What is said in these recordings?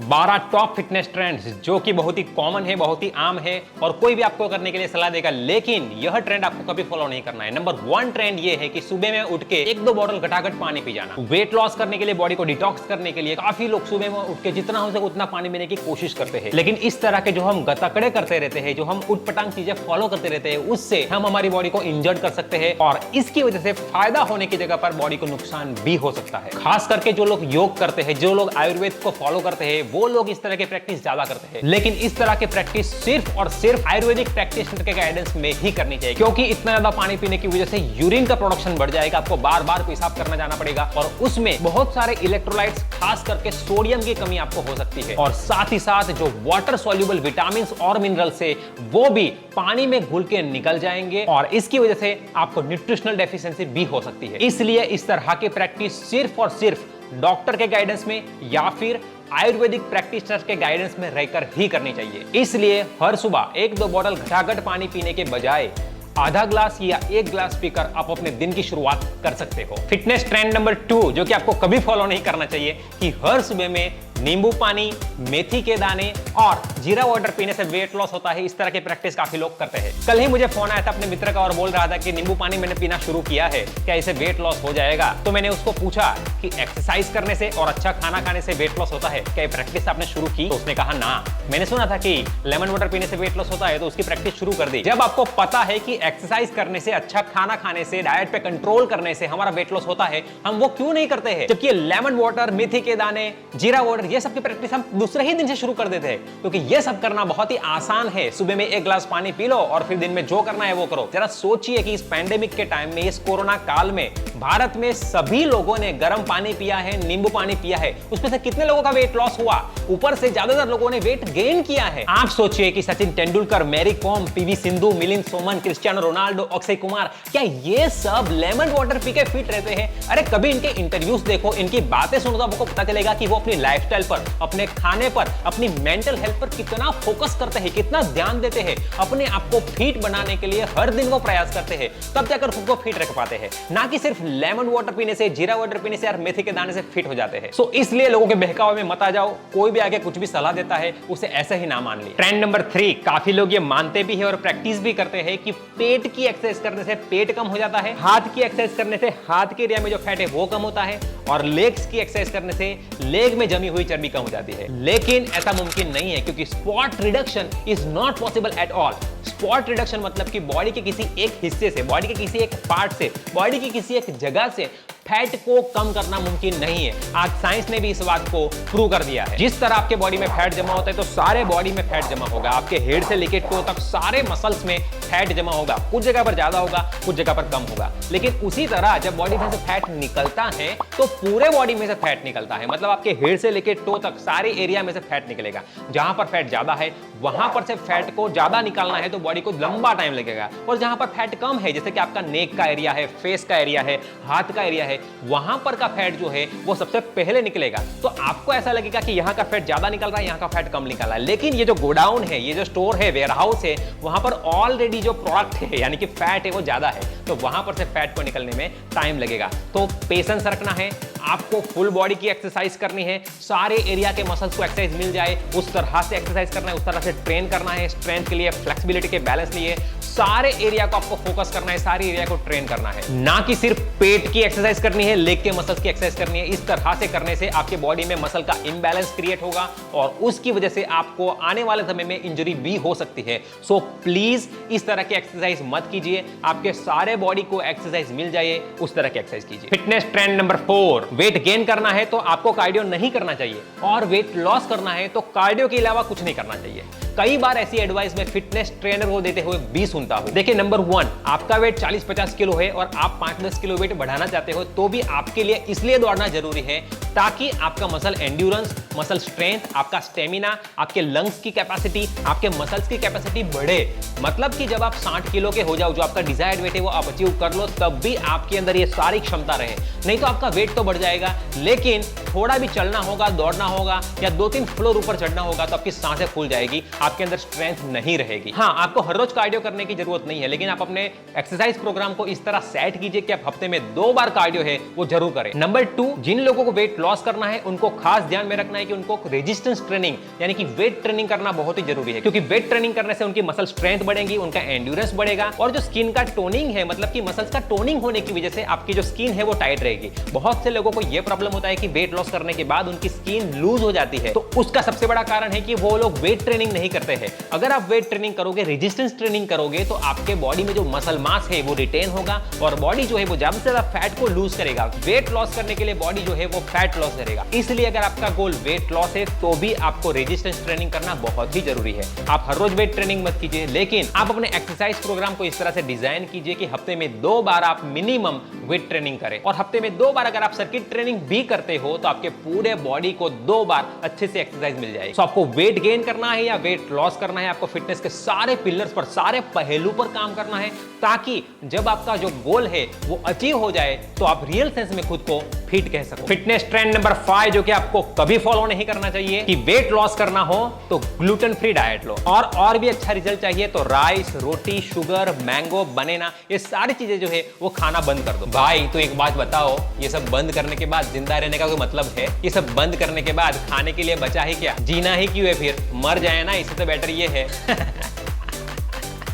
12 top fitness trends जो कि बहुत ही कॉमन है, बहुत ही आम है और कोई भी आपको करने के लिए सलाह देगा, लेकिन यह ट्रेंड आपको कभी फॉलो नहीं करना है। नंबर 1 ट्रेंड ये है कि सुबह में उठ के 1-2 बॉटल घटाघट पानी पी जाना। वेट लॉस करने के लिए, बॉडी को डिटॉक्स करने के लिए काफी लोग सुबह में उठ के जितना हो सके उतना पानी पीने की कोशिश करते हैं, लेकिन इस तरह के जो हम गतकड़े करते रहते हैं, जो हम उटपटांग चीजें फॉलो करते रहते हैं, उससे हम हमारी बॉडी को इंजर्ड कर सकते हैं और इसकी वजह से फायदा होने की जगह पर बॉडी को नुकसान भी हो सकता है। खास करके जो लोग योग करते हैं, जो लोग आयुर्वेद को फॉलो करते हैं, वो लोग इस तरह के प्रैक्टिस ज्यादा करते हैं, लेकिन इस तरह के प्रैक्टिस सिर्फ और सिर्फ आयुर्वेदिक प्रैक्टिशनर के गाइडेंस में ही करनी चाहिए, क्योंकि इतना ज्यादा पानी पीने की वजह से यूरिन का प्रोडक्शन बढ़ जाएगा, आपको बार बार पेशाब करना जाना पड़ेगा और उसमें बहुत सारे इलेक्ट्रोलाइट्स, खास करके सोडियम की कमी आपको हो सकती है और साथ ही साथ जो वाटर सॉल्युबल विटामिन और मिनरल्स है वो भी पानी में घुल के निकल जाएंगे और इसकी वजह से आपको न्यूट्रिशनल डेफिशिएंसी भी हो सकती है। इसलिए इस तरह की प्रैक्टिस सिर्फ और सिर्फ डॉक्टर के गाइडेंस में या फिर आयुर्वेदिक प्रैक्टिशनर के गाइडेंस में रहकर ही करनी चाहिए। इसलिए हर सुबह 1-2 बॉटल घटाघट पानी पीने के बजाय आधा ग्लास या 1 ग्लास पीकर आप अपने दिन की शुरुआत कर सकते हो। फिटनेस ट्रेंड नंबर 2 जो कि आपको कभी फॉलो नहीं करना चाहिए कि हर सुबह में नींबू पानी, मेथी के दाने और जीरा वाटर पीने से वेट लॉस होता है। इस तरह की प्रैक्टिस काफी लोग करते हैं। कल ही मुझे फोन आया था अपने मित्र का और बोल रहा था कि नींबू पानी मैंने पीना शुरू किया है, क्या इससे वेट लॉस हो जाएगा? तो मैंने उसको पूछा कि एक्सरसाइज करने से और अच्छा खाना खाने से वेट लॉस होता है, क्या ये प्रैक्टिस आपने शुरू की? तो उसने कहा ना, मैंने सुना था कि लेमन वाटर पीने से वेट लॉस होता है तो उसकी प्रैक्टिस शुरू कर दी। जब आपको पता है कि एक्सरसाइज करने से, अच्छा खाना खाने से, डाइट पे कंट्रोल करने से हमारा वेट लॉस होता है, हम वो क्यों नहीं करते हैं? जबकि लेमन वाटर, मेथी के दाने, जीरा वाटर, ये सब की प्रैक्टिस हम दूसरे ही दिन से शुरू कर देते हैं, क्योंकि ये सब करना बहुत ही आसान है। सुबह में 1 ग्लास पानी पी लो और फिर दिन में जो करना है वो करो। जरा सोचिए कि इस पैंडेमिक के टाइम में, इस कोरोना काल में भारत में सभी लोगों ने गर्म पानी पिया है, नींबू पानी पिया है, उसमें से कितने लोगों का वेट लॉस हुआ? ऊपर से ज्यादातर लोगों ने वेट गेन किया है। आप सोचिए कि Sachin Tendulkar, Mary Kom, PV Sindhu, Milind Soman, Cristiano Ronaldo, Akshay Kumar, क्या ये सब लेमन वाटर पी के फिट रहते हैं? अरे कभी इनके इंटरव्यूज देखो, इनकी बातें सुनो तो आपको पता चलेगा कि वो अपनी लाइफस्टाइल पर, अपने खाने पर, अपनी मेंटल हेल्थ पर कितना फोकस करते हैं, कितना ध्यान देते हैं। अपने आप को फिट बनाने के लिए हर दिन वो प्रयास करते हैं, तब जाकर खुद को फिट रख पाते हैं, ना कि सिर्फ लेमन वाटर पीने से, जीरा वाटर पीने से और मेथी के दाने से फिट हो जाते हैं। सो इसलिए लोगों के बहकावे में मत आ जाओ। कोई भी आगे कुछ भी सलाह देता है उसे ऐसे ही ना मान ली। ट्रेंड नंबर 3, काफी लोग ये मानते भी है और प्रैक्टिस भी करते हैं कि पेट की एक्सरसाइज करने से पेट कम हो जाता है, हाथ की एक्सरसाइज करने से हाथ के एरिया में जो फैट है वो कम होता है और लेग्स की एक्सरसाइज करने से लेग में जमी हुई चर्बी कम हो जाती है। लेकिन ऐसा मुमकिन नहीं है, क्योंकि spot reduction is not possible at all. Spot reduction मतलब कि बॉडी के किसी एक हिस्से से, बॉडी के किसी एक पार्ट से, बॉडी की किसी एक जगह से फैट को कम करना मुमकिन नहीं है। आज साइंस ने भी इस बात को प्रूव कर दिया है। जिस तरह आपके बॉडी में फैट जमा होता है तो सारे बॉडी में फैट जमा होगा। आपके हेड से लेकर टो तक सारे मसल्स में फैट जमा होगा। कुछ जगह पर ज्यादा होगा, कुछ जगह पर कम होगा। लेकिन उसी तरह जब बॉडी में से फैट निकलता है तो पूरे बॉडी में से फैट निकलता है। मतलब आपके हेड से लेकर टो तक सारे एरिया में से फैट निकलेगा। जहां पर फैट ज्यादा है वहां पर से फैट को ज्यादा निकालना है तो बॉडी को लंबा टाइम लगेगा, और जहां पर फैट कम है, जैसे कि आपका नेक का एरिया है, फेस का एरिया है, हाथ का एरिया है, वहां पर का फैट जो है वो सबसे पहले निकलेगा। तो आपको ऐसा लगेगा कि यहां का फैट ज्यादा निकल रहा है, यहां का फैट कम निकल रहा है, लेकिन ये जो गोडाउन है, ये जो स्टोर है, वेयरहाउस है, वहां पर ऑलरेडी जो प्रोडक्ट है यानी कि फैट है वो ज्यादा है, तो वहां पर से फैट को निकलने में टाइम लगेगा। तो पेशेंस रखना है, आपको फुल बॉडी की एक्सरसाइज करनी है, सारे एरिया के मसल्स को एक्सरसाइज मिल जाए उस तरह से एक्सरसाइज करना है, उस तरह से ट्रेन करना है। स्ट्रेंथ के लिए, फ्लेक्सिबिलिटी के बैलेंस लिए सारे एरिया को आपको फोकस करना है, सारे एरिया को ट्रेन करना है, ना कि सिर्फ पेट की एक्सरसाइज करनी है, लेग के मसल्स की एक्सरसाइज करनी है। इस तरह से करने से आपके बॉडी में मसल का इम्बैलेंस क्रिएट होगा और उसकी वजह से आपको आने वाले समय में इंजरी भी हो सकती है। सो प्लीज इस तरह की एक्सरसाइज मत कीजिए। आपके सारे बॉडी को एक्सरसाइज मिल जाए उस तरह की एक्सरसाइज कीजिए। Fitness trend number 4, weight gain करना है तो आपको कार्डियो नहीं करना चाहिए और वेट लॉस करना है तो कार्डियो के अलावा कुछ नहीं करना चाहिए। कई बार ऐसी एडवाइस मैं फिटनेस ट्रेनर को देते हुए भी सुनता हूं। देखिए, नंबर 1, आपका वेट 40-50 किलो है और आप 5-10 किलो वेट बढ़ाना चाहते हो तो भी आपके लिए इसलिए दौड़ना जरूरी है ताकि आपका मसल एंड्योरेंस, मसल स्ट्रेंथ, आपका स्टेमिना, आपके लंग्स की कैपेसिटी, आपके मसल्स की कैपेसिटी बढ़े। मतलब कि जब आप 60 किलो के हो जाओ, जो आपका डिजायर्ड वेट है वो आप अचीव कर लो, तब भी आपके अंदर ये सारी क्षमता रहे। नहीं तो आपका वेट तो बढ़ जाएगा, लेकिन थोड़ा भी चलना होगा, दौड़ना होगा या 2-3 फ्लोर ऊपर चढ़ना होगा तो आपकी सांसें फूल जाएगी, आपके अंदर स्ट्रेंथ नहीं रहेगी। हाँ, आपको हर रोज कार्डियो करने की जरूरत नहीं है, लेकिन आप अपने एक्सरसाइज प्रोग्राम को इस तरह सेट कीजिए कि आप हफ्ते में 2 बार कार्डियो है वो जरूर करें। नंबर 2, जिन लोगों को वेट लॉस करना है उनको खास ध्यान में रखना है कि उनको रेजिस्टेंस ट्रेनिंग यानी कि वेट ट्रेनिंग करना बहुत ही जरूरी है, क्योंकि वेट ट्रेनिंग करने से उनकी मसल स्ट्रेंथ बढ़ेगी, उनका एंड्योरेंस बढ़ेगा और जो स्किन का टोनिंग है, मतलब कि मसल्स का टोनिंग होने की वजह से आपकी जो स्किन है वो टाइट रहेगी। बहुत से लोगों को यह प्रॉब्लम होता है कि वेट लॉस करने के बाद उनकी स्किन लूज हो जाती है, तो उसका सबसे बड़ा कारण है कि वो लोग वेट ट्रेनिंग नहीं करते हैं। अगर आप वेट ट्रेनिंग करोगे, रेजिस्टेंस ट्रेनिंग करोगे, तो आपके बॉडी में जो मसल मास है वो रिटेन होगा और बॉडी जो है वो ज्यादा से ज्यादा फैट को लूज करेगा। वेट लॉस करने के लिए बॉडी जो है वो फैट लॉस करेगा। इसलिए अगर आपका गोल वेट लॉस है तो भी आपको रेजिस्टेंस ट्रेनिंग करना बहुत ही जरूरी है। आप हर रोज वेट ट्रेनिंग मत कीजिए, लेकिन आप अपने एक्सरसाइज प्रोग्राम को इस तरह से डिजाइन कीजिए कि हफ्ते में 2 बार आप मिनिमम वेट ट्रेनिंग करें। और हफ्ते में 2 बार अगर आप सर्किट ट्रेनिंग भी करते हो तो आपके पूरे बॉडी को 2 बार अच्छे से एक्सरसाइज मिल जाएगी। तो आपको वेट गेन करना है या वेट लॉस करना है, आपको फिटनेस के सारे पिलर्स पर, सारे पहलू पर काम करना है, ताकि जब आपका जो गोल है वो अचीव हो जाए तो आप रियल सेंस में खुद को फिट कह सको। फिटनेस ट्रेंड नंबर 5 जो कि आपको कभी फॉलो नहीं करना चाहिए कि वेट लॉस करना हो तो ग्लूटेन फ्री डाइट लो, और भी अच्छा रिजल्ट चाहिए तो राइस, रोटी, शुगर, मैंगो, बनाना, ये सारी चीजें जो है वो खाना बंद कर दो। भाई तो एक बात बताओ, ये सब बंद करने के बाद जिंदा रहने का कोई मतलब है? ये सब बंद करने के बाद खाने के लिए बचा ही क्या? जीना ही क्यों है फिर? मर जाए ना, इससे तो बेटर ये है।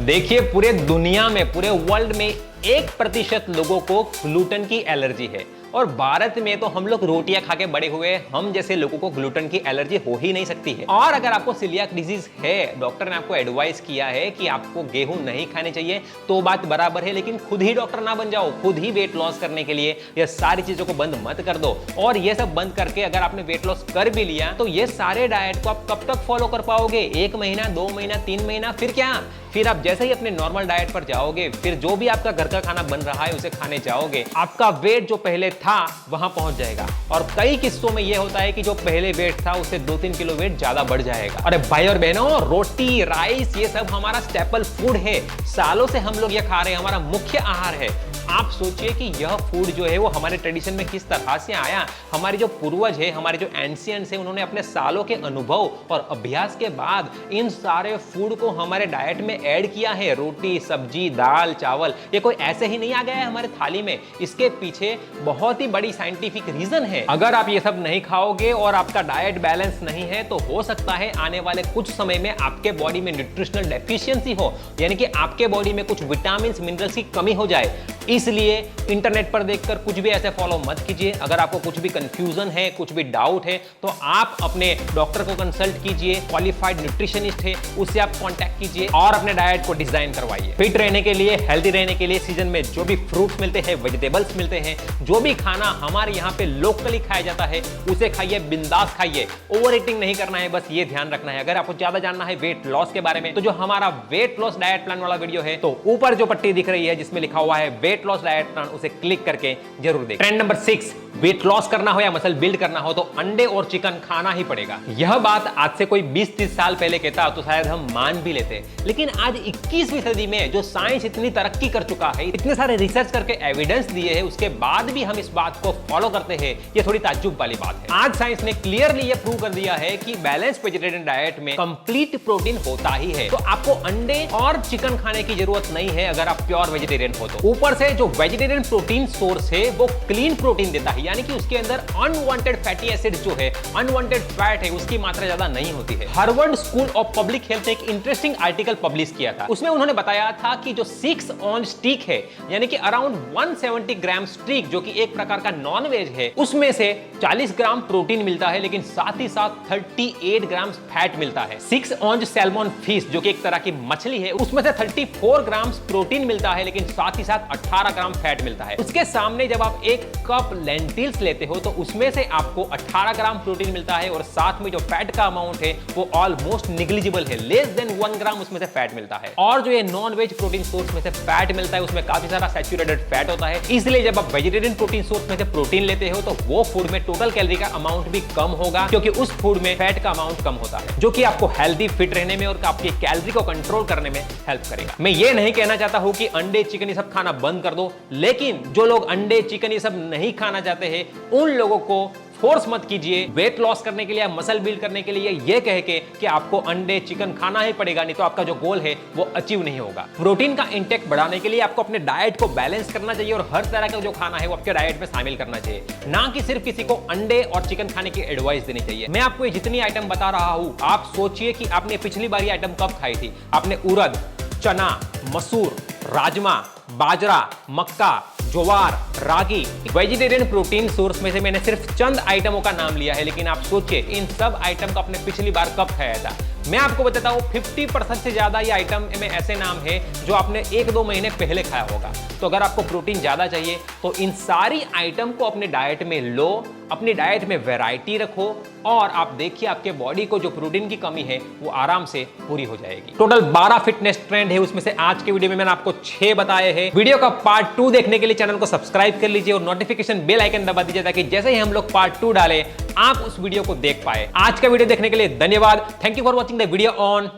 देखिए, पूरे दुनिया में, पूरे वर्ल्ड में 1% लोगों को ग्लूटेन की एलर्जी है और भारत में तो हम लोग रोटियां खा के बड़े हुए, हम जैसे लोगों को ग्लूटेन की एलर्जी हो ही नहीं सकती है। और अगर आपको सीलियाक डिजीज है, डॉक्टर ने आपको एडवाइस किया है कि आपको गेहूं नहीं खाने चाहिए, तो बात बराबर है, लेकिन खुद ही डॉक्टर ना बन जाओ। खुद ही वेट लॉस करने के लिए ये सारी चीजों को बंद मत कर दो। और ये सब बंद करके अगर आपने वेट लॉस कर भी लिया तो ये सारे डाइट को आप कब तक फॉलो कर पाओगे? 1 महीना, 2 महीना, 3 महीना, फिर क्या? फिर आप जैसे ही अपने नॉर्मल डाइट पर जाओगे, फिर जो भी आपका घर का खाना बन रहा है उसे खाने जाओगे, आपका वेट जो पहले था वहां पहुंच जाएगा। और कई किस्सों में यह होता है कि जो पहले वेट था उससे 2-3 किलो वेट ज्यादा बढ़ जाएगा। अरे भाई और बहनों, रोटी, राइस, ये सब हमारा स्टेपल फूड है। सालों से हम लोग ये खा रहे हैं, हमारा मुख्य आहार है। आप सोचिए कि यह फूड जो है वो हमारे ट्रेडिशन में किस तरह से आया। हमारे जो पूर्वज है, हमारे जो एंशियंट्स है, उन्होंने अपने सालों के अनुभव और अभ्यास के बाद इन सारे फूड को हमारे डाइट में ऐड किया है। रोटी, सब्जी, दाल, चावल, ये कोई ऐसे ही नहीं आ गया है हमारे थाली में। इसके पीछे बहुत ही बड़ी साइंटिफिक रीजन है। अगर आप ये सब नहीं खाओगे और आपका डाइट बैलेंस नहीं है तो हो सकता है आने वाले कुछ समय में आपके बॉडी में न्यूट्रिशनल डेफिशिएंसी हो, यानी कि आपके बॉडी में कुछ विटामिन, मिनरल्स की कमी हो जाए। इसलिए इंटरनेट पर देखकर कुछ भी ऐसे फॉलो मत कीजिए। अगर आपको कुछ भी कंफ्यूजन है, कुछ भी डाउट है, तो आप अपने डॉक्टर को कंसल्ट कीजिए। क्वालिफाइड न्यूट्रिशनिस्ट है, उससे आप कांटेक्ट कीजिए और अपने डाइट को डिजाइन करवाइए। फिट रहने के लिए, हेल्दी रहने के लिए सीजन में जो भी फ्रूट्स मिलते हैं, वेजिटेबल्स मिलते हैं, जो भी खाना हमारे यहाँ पे लोकली खाया जाता है उसे खाइए, बिंदास खाइए। ओवर ईटिंग नहीं करना है, बस ये ध्यान रखना है। अगर आपको ज्यादा जानना है वेट लॉस के बारे में तो जो हमारा वेट लॉस डाइट प्लान वाला वीडियो है, तो ऊपर जो पट्टी दिख रही है जिसमें लिखा हुआ है वेट लॉस डाइट प्लान, उसे क्लिक करके जरूर देखें। ट्रेंड नंबर 6, वेट लॉस करना हो या मसल बिल्ड करना हो तो अंडे और चिकन खाना ही पड़ेगा। यह बात आज से कोई 20-30 साल पहले कहता तो शायद हम मान भी लेते, लेकिन आज 21वीं सदी में जो साइंस इतनी तरक्की कर चुका है, इतने सारे रिसर्च करके एविडेंस दिए हैं, उसके बाद भी हम इस बात को फॉलो करते हैं, ये थोड़ी ताज्जुब वाली बात है। आज साइंस ने क्लियरली ये प्रूव कर दिया है कि बैलेंस वेजिटेरियन डाइट में कंप्लीट प्रोटीन होता ही है। तो आपको अंडे और चिकन खाने की जरूरत नहीं है अगर आप प्योर वेजिटेरियन हो तो। ऊपर से जो वेजिटेरियन प्रोटीन सोर्स है वो क्लीन प्रोटीन देता है, यानी कि उसके अंदर अनवांटेड फैटी एसिड जो है, अनवांटेड फैट है, उसकी मात्रा ज्यादा नहीं होती है। Harvard school of public health ने एक इंटरेस्टिंग आर्टिकल पब्लिश किया था। उसमें उन्होंने बताया था कि जो 6 ऑन स्टीक है, यानी कि अराउंड 170 ग्राम स्टीक, जो कि एक प्रकार का नॉन वेज है, उसमें से 40 ग्राम प्रोटीन मिलता है, लेकिन साथ ही साथ 38 ग्राम फैट मिलता है। 6 ऑन सैल्मन फिश, जो कि एक तरह की मछली है, उसमें से 34 ग्राम प्रोटीन मिलता है, लेकिन साथ ही साथ 18 ग्राम फैट मिलता है। उसके सामने जब आप 1 कप लेंटिल्स लेते हो तो उसमें से आपको 18 ग्राम प्रोटीन मिलता है और साथ में जो फैट का अमाउंट है वो ऑलमोस्ट निग्लिजिबल है, लेस देन 1 ग्राम उसमें से फैट मिलता है। और जो ये नॉन वेज प्रोटीन सोर्स में से फैट मिलता है उसमें काफी सारा सैचुरेटेड फैट होता है। इसलिए जब आप वेजिटेरियन प्रोटीन सोर्स में से प्रोटीन लेते हो तो वो फूड में टोटल कैलोरी का अमाउंट भी कम होगा, क्योंकि उस फूड में फैट का अमाउंट कम होता है, जो कि आपको हेल्दी फिट रहने में और आपकी कैलोरी को कंट्रोल करने में हेल्प करेगा। मैं ये नहीं कहना चाहता हूं कि अंडे, चिकन ये सब खाना बंद कर दो, लेकिन जो लोग अंडे, चिकन ये सब नहीं खाना चाहते हैं उन लोगों को फोर्स मत कीजिए वेट लॉस करने के लिए, मसल बिल्ड करने के लिए ये कह के कि आपको अंडे चिकन खाना ही पड़ेगा, नहीं तो आपका जो गोल है वो अचीव नहीं होगा। प्रोटीन का इंटेक बढ़ाने के लिए आपको अपने डाइट को बैलेंस करना चाहिए और हर तरह का जो खाना है वो आपके डाइट में शामिल करना चाहिए, ना कि सिर्फ किसी को अंडे और चिकन खाने की एडवाइस देनी चाहिए। मैं आपको ये जितनी आइटम बता रहा हूं, आप सोचिए कि आपने पिछली बार ये आइटम कब खाई थी। आपने उड़द, चना, मसूर, राजमा, बाजरा, मक्का, ज्वार, रागी, वेजिटेरियन प्रोटीन सोर्स में से मैंने सिर्फ चंद आइटमों का नाम लिया है, लेकिन आप सोचिए इन सब आइटम को आपने पिछली बार कब खाया था। मैं आपको बताता हूं 50% से ज्यादा ये आइटम में ऐसे नाम है जो आपने 1-2 महीने पहले खाया होगा। तो अगर आपको प्रोटीन ज्यादा चाहिए तो इन सारी आइटम को अपने डाइट में लो, अपनी डाइट में वैरायटी रखो और आप देखिए आपके बॉडी को जो प्रोटीन की कमी है वो आराम से पूरी हो जाएगी। टोटल 12 फिटनेस ट्रेंड है, उसमें से आज के वीडियो में मैंने आपको 6 बताए हैं। वीडियो का पार्ट 2 देखने के लिए चैनल को सब्सक्राइब कर लीजिए और नोटिफिकेशन बेल आइकन दबा दीजिए ताकि जैसे ही हम लोग पार्ट 2 डालें आप उस वीडियो को देख पाए। आज का वीडियो देखने के लिए धन्यवाद। Thank you for watching the video on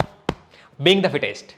being the fittest.